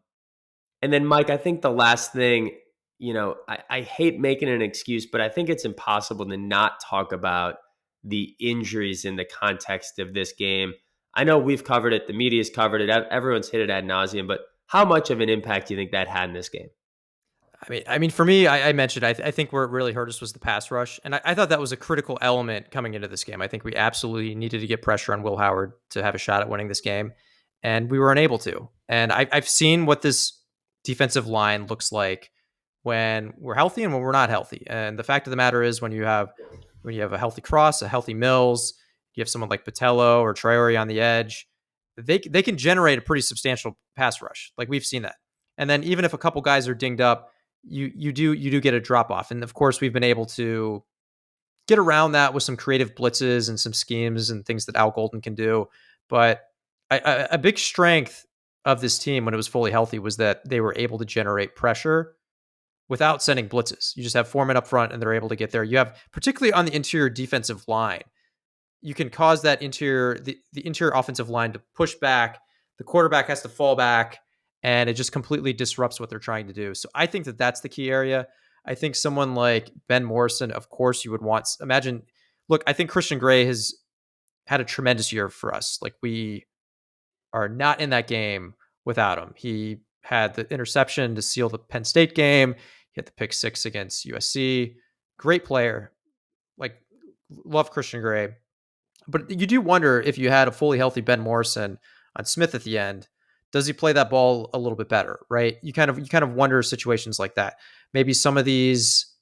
then, Mike, I think the last thing, I hate making an excuse, but I think it's impossible to not talk about the injuries in the context of this game. I know we've covered it. The media's covered it. Everyone's hit it ad nauseum. But how much of an impact do you think that had in this game? I mean, for me, I mentioned I think where it really hurt us was the pass rush, and I thought that was a critical element coming into this game. I think we absolutely needed to get pressure on Will Howard to have a shot at winning this game, and we were unable to. And I've seen what this defensive line looks like when we're healthy and when we're not healthy. And the fact of the matter is, when you have a healthy Cross, a healthy Mills, you have someone like Patello or Traore on the edge, they can generate a pretty substantial pass rush. Like we've seen that. And then even if a couple guys are dinged up, you do get a drop off. And of course, we've been able to get around that with some creative blitzes and some schemes and things that Al Golden can do. But a big strength of this team when it was fully healthy was that they were able to generate pressure without sending blitzes. You just have 4 men up front and they're able to get there. You have, particularly on the interior defensive line, you can cause that the interior offensive line to push back. The quarterback has to fall back, and it just completely disrupts what they're trying to do. So I think that that's the key area. I think someone like Ben Morrison, of course, you would want. Look, I think Christian Gray has had a tremendous year for us. Like we are not in that game without him. He had the interception to seal the Penn State game. He had the pick 6 against USC. Great player. Like, love Christian Gray. But you do wonder, if you had a fully healthy Ben Morrison on Smith at the end, does he play that ball a little bit better, right? You kind of wonder situations like that. Maybe some of these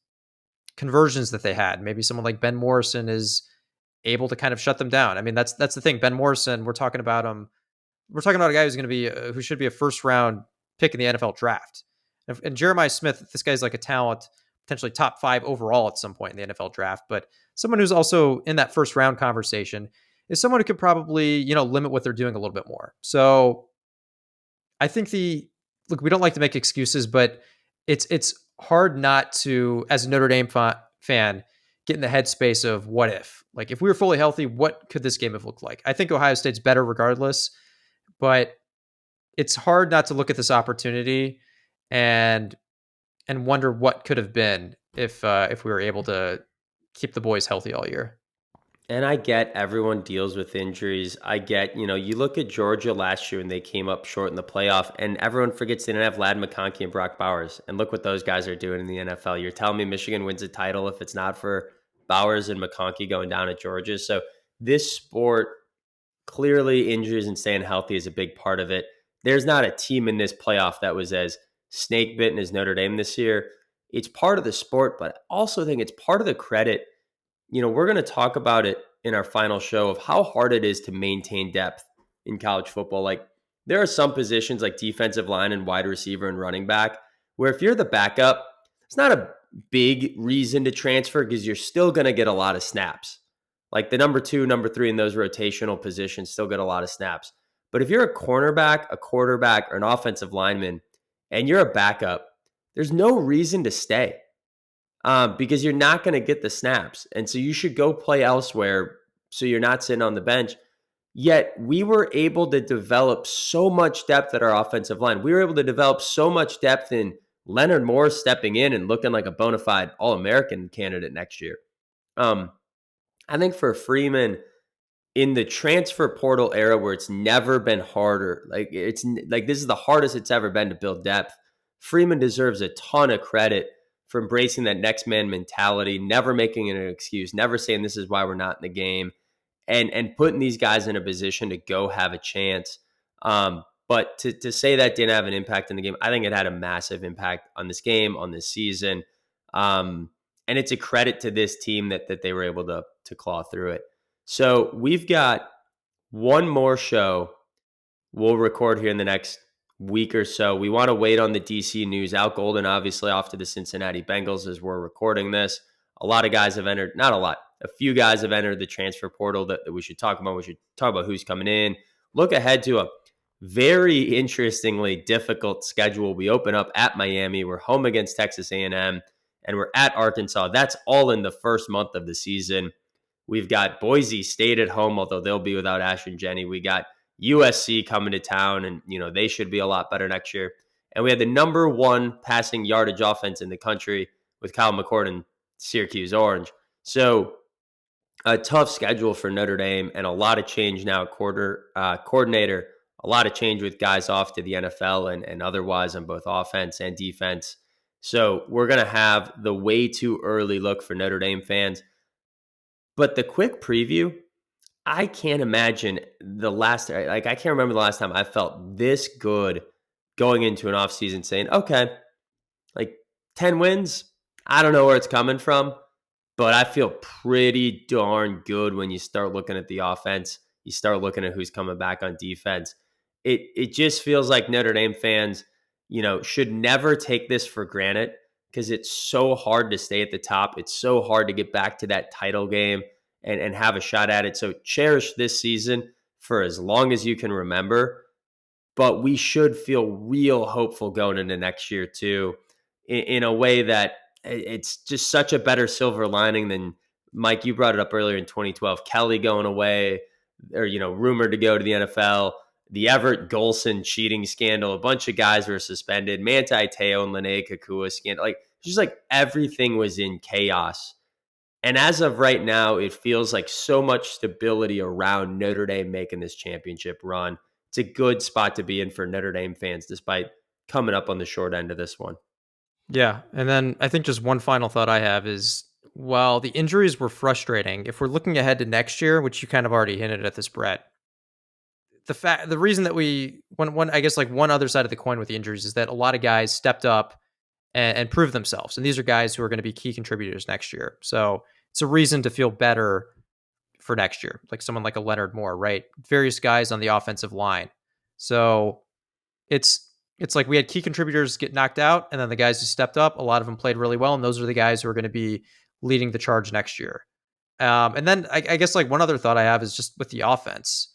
conversions that they had, maybe someone like Ben Morrison is able to kind of shut them down. I mean, that's the thing. Ben Morrison, we're talking about him. We're talking about a guy who's going to be who should be a first round pick in the NFL draft. And Jeremiah Smith, this guy's like a talent, potentially top 5 overall at some point in the NFL draft, but someone who's also in that first round conversation is someone who could probably, limit what they're doing a little bit more. So I think we don't like to make excuses, but it's hard not to, as a Notre Dame fan, get in the headspace of what if. Like, if we were fully healthy, what could this game have looked like? I think Ohio State's better regardless, but it's hard not to look at this opportunity and wonder what could have been if we were able to keep the boys healthy all year. And I get everyone deals with injuries. I get, you look at Georgia last year and they came up short in the playoff, and everyone forgets they didn't have Ladd McConkey and Brock Bowers. And look what those guys are doing in the NFL. You're telling me Michigan wins a title if it's not for Bowers and McConkey going down at Georgia. So this sport, clearly injuries and staying healthy is a big part of it. There's not a team in this playoff that was as snake bitten as Notre Dame this year. It's part of the sport, but I also think it's part of the credit. We're going to talk about it in our final show of how hard it is to maintain depth in college football. Like, there are some positions like defensive line and wide receiver and running back where if you're the backup, it's not a big reason to transfer because you're still going to get a lot of snaps. Like the number 2, number 3 in those rotational positions still get a lot of snaps. But if you're a cornerback, a quarterback, or an offensive lineman, and you're a backup, there's no reason to stay because you're not going to get the snaps. And so you should go play elsewhere so you're not sitting on the bench. Yet we were able to develop so much depth at our offensive line. We were able to develop so much depth in Leonard Moore stepping in and looking like a bona fide All-American candidate next year. I think for Freeman, in the transfer portal era where it's never been harder, like it's like this is the hardest it's ever been to build depth. Freeman deserves a ton of credit for embracing that next man mentality, never making it an excuse, never saying this is why we're not in the game, and putting these guys in a position to go have a chance. But to say that didn't have an impact in the game, I think it had a massive impact on this game, on this season. And it's a credit to this team that they were able to claw through it. So we've got one more show we'll record here in the next week or so. We want to wait on the DC news. Al Golden, obviously, off to the Cincinnati Bengals as we're recording this. A lot of guys have entered, not a lot, a few guys have entered the transfer portal that we should talk about. We should talk about who's coming in. Look ahead to a very interestingly difficult schedule. We open up at Miami. We're home against Texas A&M, and we're at Arkansas. That's all in the first month of the season. We've got Boise State at home, although they'll be without Ashton Jenny. We got USC coming to town, and they should be a lot better next year. And we had the number one passing yardage offense in the country with Kyle McCord and Syracuse Orange. So a tough schedule for Notre Dame, and a lot of change now at coordinator. A lot of change with guys off to the NFL and otherwise on both offense and defense. So we're going to have the way too early look for Notre Dame fans. But the quick preview, I can't imagine I can't remember the last time I felt this good going into an offseason saying, okay, like 10 wins, I don't know where it's coming from, but I feel pretty darn good when you start looking at the offense. You start looking at who's coming back on defense. It just feels like Notre Dame fans, should never take this for granted because it's so hard to stay at the top. It's so hard to get back to that title game and have a shot at it. So cherish this season for as long as you can remember. But we should feel real hopeful going into next year too, in a way that it's just such a better silver lining than, Mike, you brought it up earlier in 2012, Kelly going away or, rumored to go to the NFL, the Everett Golson cheating scandal, a bunch of guys were suspended, Manti Te'o and Lene Kakua scandal. Like, just like everything was in chaos. And as of right now, it feels like so much stability around Notre Dame making this championship run. It's a good spot to be in for Notre Dame fans, despite coming up on the short end of this one. Yeah. And then I think just one final thought I have is, while the injuries were frustrating, if we're looking ahead to next year, which you kind of already hinted at this, Brett, the reason that one other side of the coin with the injuries is that a lot of guys stepped up and proved themselves. And these are guys who are going to be key contributors next year. So it's a reason to feel better for next year, like someone like a Leonard Moore, right? Various guys on the offensive line. So it's like we had key contributors get knocked out, and then the guys who stepped up, a lot of them played really well, and those are the guys who are going to be leading the charge next year. And then I guess like one other thought I have is just with the offense,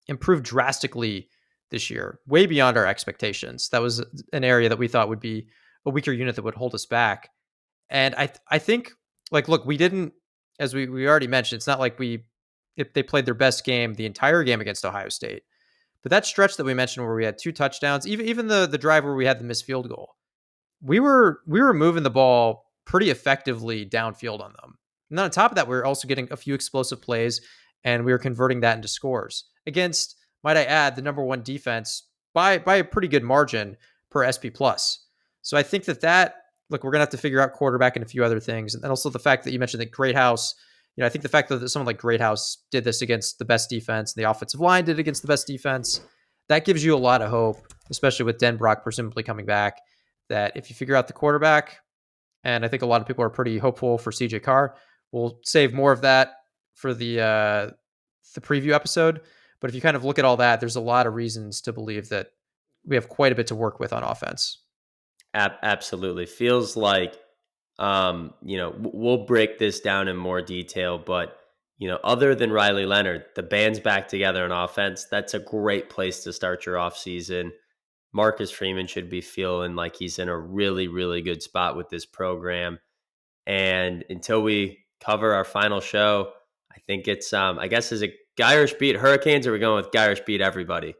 improved drastically this year, way beyond our expectations. That was an area that we thought would be a weaker unit that would hold us back. And I think, like, look, we didn't, as we already mentioned, it's not like if they played their best game the entire game against Ohio State. But that stretch that we mentioned where we had 2 touchdowns, even the drive where we had the missed field goal, we were moving the ball pretty effectively downfield on them. And then on top of that, we were also getting a few explosive plays, and we were converting that into scores against, might I add, the number one defense by a pretty good margin per SP plus. So I think that look, we're gonna have to figure out quarterback and a few other things, and also the fact that you mentioned that Greathouse. I think the fact that someone like Greathouse did this against the best defense, and the offensive line did it against the best defense, that gives you a lot of hope, especially with Den Brock presumably coming back, that if you figure out the quarterback, and I think a lot of people are pretty hopeful for CJ Carr, we'll save more of that for the preview episode. But if you kind of look at all that, there's a lot of reasons to believe that we have quite a bit to work with on offense. Absolutely. Feels like, we'll break this down in more detail, but, other than Riley Leonard, the band's back together on offense. That's a great place to start your offseason. Marcus Freeman should be feeling like he's in a really, really good spot with this program. And until we cover our final show, I think it's, I guess as it Irish beat Hurricanes, or are we going with Irish beat everybody?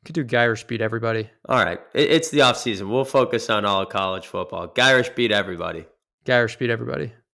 Could do Irish beat everybody. All right. It's the offseason. We'll focus on all college football. Irish beat everybody. Irish beat everybody.